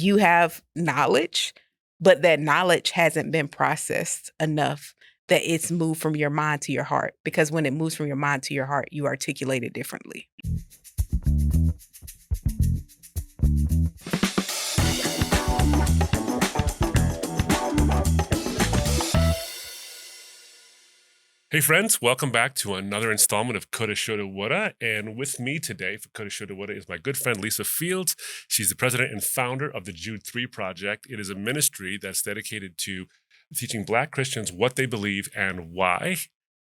you have knowledge, but that knowledge hasn't been processed enough that it's moved from your mind to your heart. Because when it moves from your mind to your heart, you articulate it differently. Hey friends, welcome back to another installment of Coulda, Shoulda, Woulda. And with me today for Coulda, Shoulda, Woulda is my good friend Lisa Fields. She's the president and founder of the Jude 3 Project. It is a ministry that's dedicated to teaching Black Christians what they believe and why.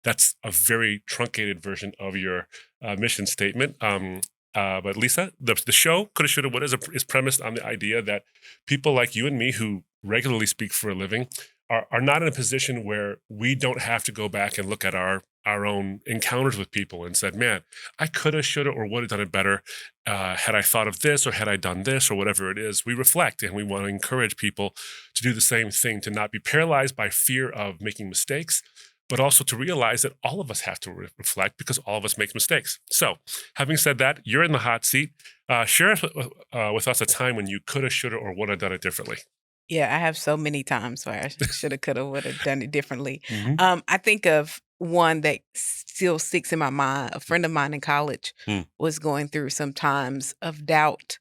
That's a very truncated version of your mission statement. But Lisa, the show Coulda, Shoulda, Woulda is premised on the idea that people like you and me who regularly speak for a living are not in a position where we don't have to go back and look at our own encounters with people and said, man, I coulda, shoulda, or would have done it better had I thought of this or had I done this or whatever it is. We reflect and we want to encourage people to do the same thing, to not be paralyzed by fear of making mistakes, but also to realize that all of us have to reflect because all of us make mistakes. So having said that, you're in the hot seat. Share with us a time when you coulda, shoulda, or would have done it differently. Yeah, I have so many times where I shoulda, coulda, woulda done it differently. Mm-hmm. I think of one that still sticks in my mind. A friend of mine in college was going through some times of doubt,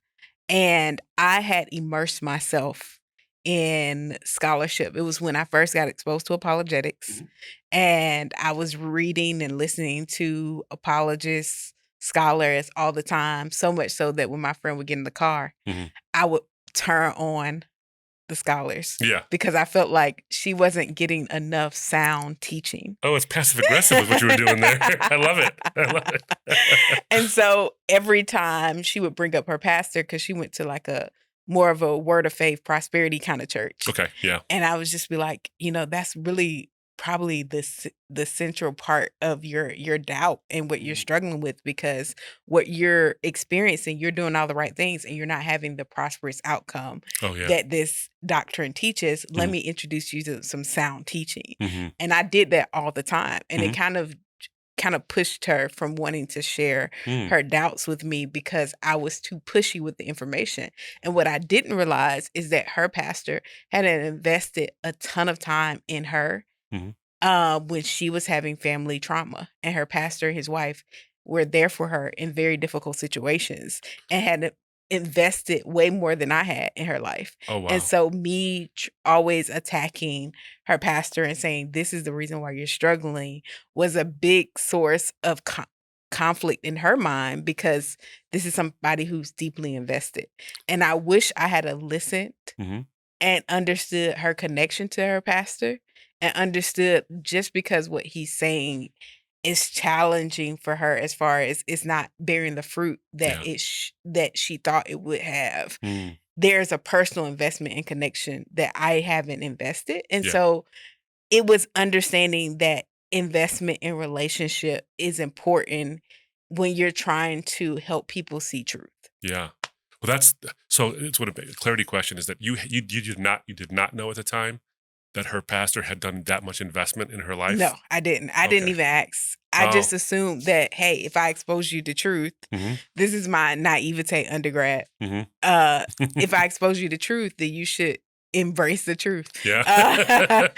and I had immersed myself in scholarship. It was when I first got exposed to apologetics, and I was reading and listening to apologists, scholars all the time, so much so that when my friend would get in the car, I would turn on the scholars. Yeah. Because I felt like she wasn't getting enough sound teaching. Oh, it's passive aggressive with what you were doing there. I love it. I love it. And so every time she would bring up her pastor, because she went to like a more of a word of faith, prosperity kind of church. Okay, yeah. And I would just be like, that's really probably the central part of your doubt and what you're struggling with, because what you're experiencing, you're doing all the right things and you're not having the prosperous outcome that this doctrine teaches. Let me introduce you to some sound teaching. And I did that all the time. And it kind of pushed her from wanting to share her doubts with me because I was too pushy with the information. And what I didn't realize is that her pastor had invested a ton of time in her when she was having family trauma, and her pastor, his wife, were there for her in very difficult situations and had invested way more than I had in her life. Oh, wow. And so me always attacking her pastor and saying, this is the reason why you're struggling, was a big source of conflict in her mind, because this is somebody who's deeply invested. And I wish I had listened and understood her connection to her pastor, and understood just because what he's saying is challenging for her as far as it's not bearing the fruit that that she thought it would have. There's a personal investment and connection that I haven't invested. And so it was understanding that investment in relationship is important when you're trying to help people see truth. Yeah. Well, it's what a clarity question is, that you did not know at the time that her pastor had done that much investment in her life? No, I didn't. I didn't even ask. I just assumed that, hey, if I expose you to truth, this is my naivete undergrad. If I expose you to truth, then you should embrace the truth. Yeah.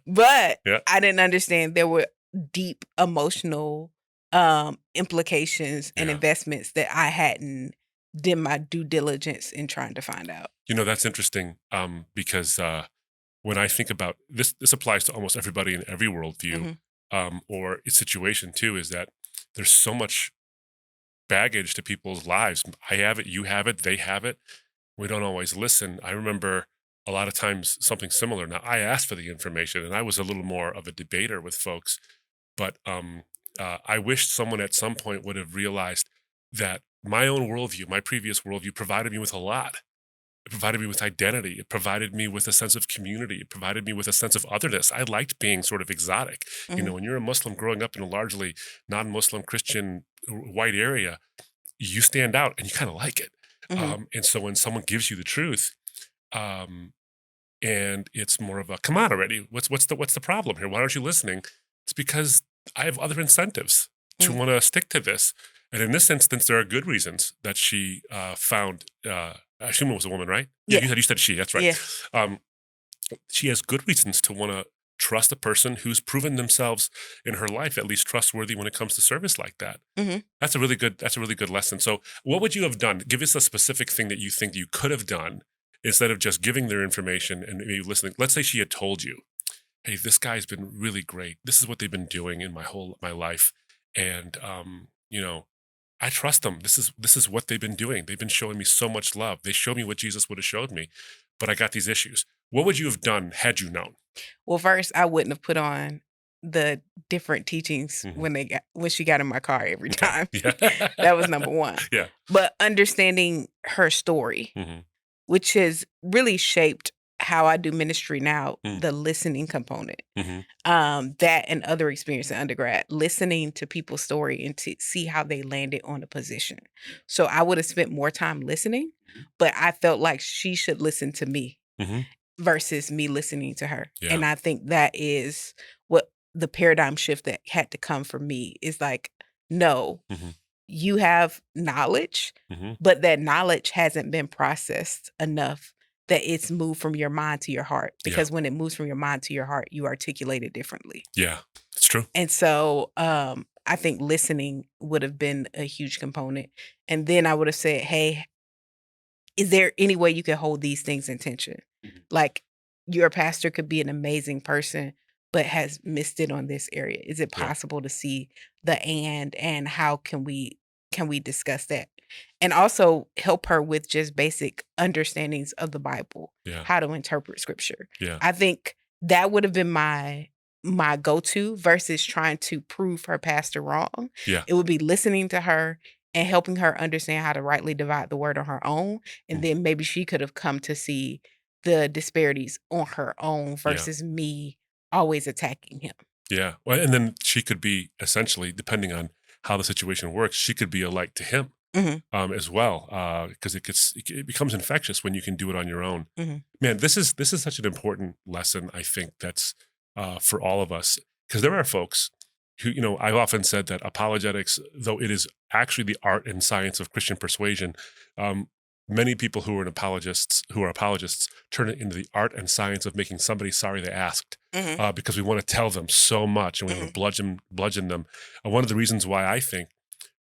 But I didn't understand there were deep emotional implications and investments that I hadn't did my due diligence in trying to find out. That's interesting because when I think about this applies to almost everybody in every worldview or situation too, is that there's so much baggage to people's lives. I have it, you have it, they have it. We don't always listen. I remember a lot of times something similar. Now, I asked for the information and I was a little more of a debater with folks, but I wish someone at some point would have realized that my own worldview, my previous worldview, provided me with a lot. It provided me with identity. It provided me with a sense of community. It provided me with a sense of otherness. I liked being sort of exotic. When you're a Muslim growing up in a largely non-Muslim Christian white area, you stand out and you kind of like it. And so when someone gives you the truth, and it's more of a, come on already, what's the problem here? Why aren't you listening? It's because I have other incentives to want to stick to this. And in this instance, there are good reasons that she found I assume it was a woman, right? Yeah, Yeah. you said she. That's right. Yeah. Um, she has good reasons to want to trust a person who's proven themselves in her life at least trustworthy when it comes to service like that. Mhm. That's a really good. That's a really good lesson. So, what would you have done? Give us a specific thing that you think you could have done instead of just giving their information and maybe listening. Let's say she had told you, "Hey, this guy's been really great. This is what they've been doing in my life, and I trust them. This is what they've been doing. They've been showing me so much love. They showed me what Jesus would have showed me, but I got these issues." What would you have done had you known? Well, first, I wouldn't have put on the different teachings Mhm. when she got in my car every Okay. time. Yeah. That was number 1. Yeah. But understanding her story, Mhm. which has really shaped how I do ministry now, Mm. the listening component. Mhm. That and other experience in undergrad, listening to people's story and to see how they landed on a position. So I would have spent more time listening, but I felt like she should listen to me Mhm. versus me listening to her. Yeah. And I think that is what the paradigm shift that had to come for me is like, no, Mhm. you have knowledge, Mhm. but that knowledge hasn't been processed enough that it's moved from your mind to your heart. Yeah. Because when it moves from your mind to your heart, you articulate it differently. Yeah. It's true. And so I think listening would have been a huge component. And then I would have said, hey, is there any way you can hold these things in tension? Mhm. Like your pastor could be an amazing person, but has missed it on this area. Is it Yeah. possible to see the and how can we discuss that? And also help her with just basic understandings of the Bible, Yeah. how to interpret scripture. Yeah. I think that would have been my go-to versus trying to prove her pastor wrong. Yeah. It would be listening to her and helping her understand how to rightly divide the word on her own. And Mm. then maybe she could have come to see the disparities on her own Yeah. versus me always attacking him. Yeah. Well, and then she could be essentially, depending on how the situation works, she could be a light to him Mhm, as well, because it becomes infectious when you can do it on your own. mhm, Man, this is such an important lesson. I think that's for all of us because there are folks who I've often said that apologetics, though it is actually the art and science of Christian persuasion, um, many people who are apologists turn it into the art and science of making somebody sorry they asked. mhm, Because we want to tell them so much and we want mhm. to bludgeon them. One of the reasons why I think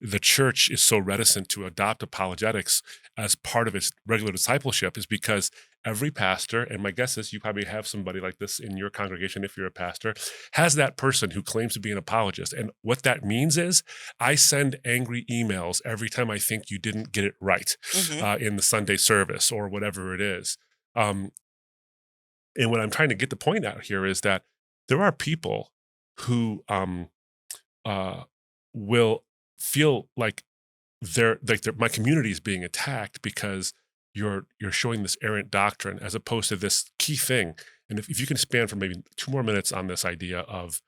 the church is so reticent to adopt apologetics as part of its regular discipleship is because every pastor, and my guess is you probably have somebody like this in your congregation if you're a pastor, has that person who claims to be an apologist. And what that means is I send angry emails every time I think you didn't get it right Mhm. in the Sunday service or whatever it is. Um, and what I'm trying to get the point out here is that there are people who uh, will feel like my community is being attacked because you're showing this errant doctrine as opposed to this key thing. And if you can span for maybe 2 more minutes on this idea of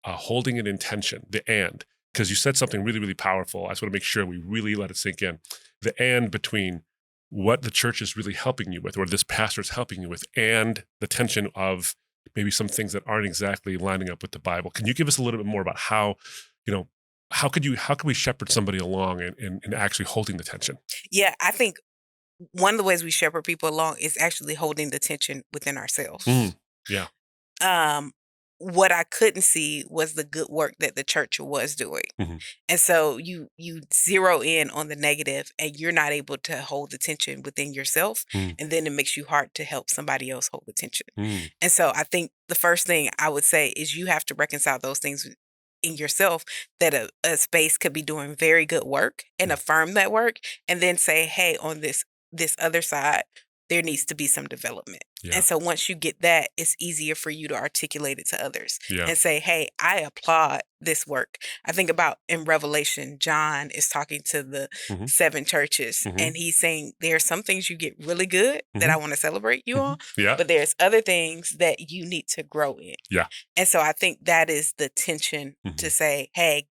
holding an intention, because you said something really, really powerful. I just want to make sure we really let it sink in. The and between what the church is really helping you with, or this pastor is helping you with, and the tension of maybe some things that aren't exactly lining up with the Bible. Can you give us a little bit more about how, you know, how could we shepherd somebody along and actually holding the tension? Yeah, I think one of the ways we shepherd people along is actually holding the tension within Mm, ourselves. yeah. Um, what I couldn't see was the good work that the church was doing. Hmm. And so you zero in on the negative and you're not able to hold the tension within yourself. Mm, And then it makes you hard to help somebody else hold the tension. mm, And so I think the first thing I would say is you have to reconcile those things in yourself that a space could be doing very good work and mm, affirm that work and then say, hey, on this other side, there needs to be some development. And yeah. so once you get that, it's easier for you to articulate it to others Yeah. and say, hey, I applaud this work. I think about in Revelation, John is talking to the Hmm. 7 churches, Hmm. and he's saying there are some things you get really good that Hmm. I want to celebrate you Hmm. on, Yeah. but there's other things that you need to grow in. Yeah. And so I think that is the tension to Hmm. say, hey,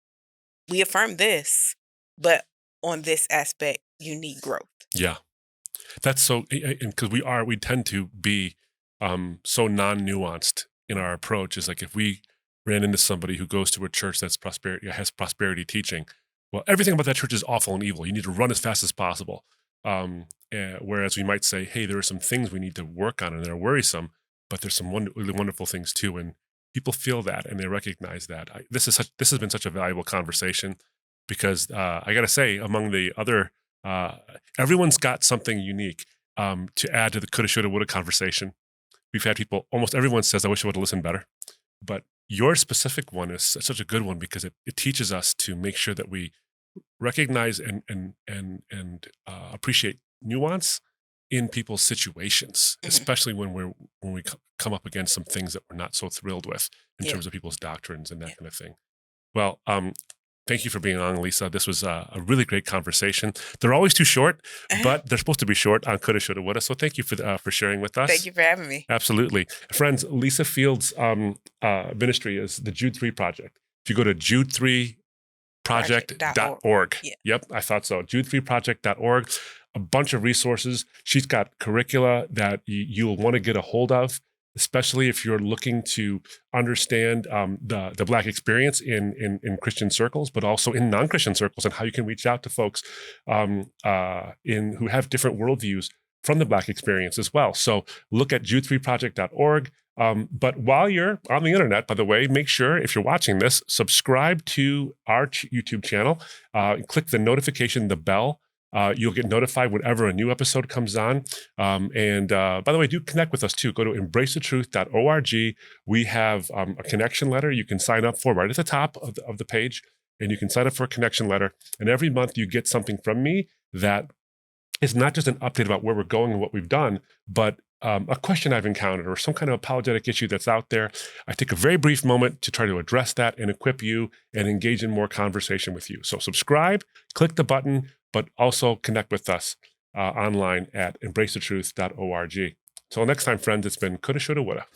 we affirm this, but on this aspect, you need growth. Yeah. That's so, because we tend to be so non-nuanced in our approach. Is like if we ran into somebody who goes to a church that's prosperity has prosperity teaching, well, everything about that church is awful and evil. You need to run as fast as possible. Whereas we might say, hey, there are some things we need to work on and they're worrisome, but there's some really wonderful things too. And people feel that and they recognize that. This has been such a valuable conversation because I got to say, among the other, uh, everyone's got something unique to add to the coulda, shoulda, woulda conversation. We've had people, almost everyone says, I wish I would have listened better. But your specific one is such a good one because it teaches us to make sure that we recognize and appreciate nuance in people's situations, Mhm. especially when we come up against some things that we're not so thrilled with in Yeah. terms of people's doctrines and Yeah. that kind of thing. Well, thank you for being on, Lisa. This was a really great conversation. They're always too short, but they're supposed to be short on coulda, shoulda, woulda. So thank you for sharing with Thank us. you for having me. Absolutely. Friends, Lisa Field's ministry is the Jude 3 Project. If you go to Project.org. jude3project.org. Yeah. Yep, I thought so. Jude3project.org. A bunch of resources. She's got curricula that you'll want to get a hold of, especially if you're looking to understand the Black experience in Christian circles, but also in non-Christian circles, and how you can reach out to folks who have different worldviews from the Black experience as well. So look at jude3project.org. But while you're on the internet, by the way, make sure if you're watching this, subscribe to our YouTube channel. Click the notification, the bell. You'll get notified whenever a new episode comes on. And by the way, do connect with us too. Go to embracethetruth.org. We have a connection letter you can sign up for right at the top of the page. And you can sign up for a connection letter. And every month you get something from me that is not just an update about where we're going and what we've done, but a question I've encountered or some kind of apologetic issue that's out there. I take a very brief moment to try to address that and equip you and engage in more conversation with you. So subscribe, click the button, but also connect with us online at embracethetruth.org. Until next time, friends, it's been coulda, shoulda, woulda.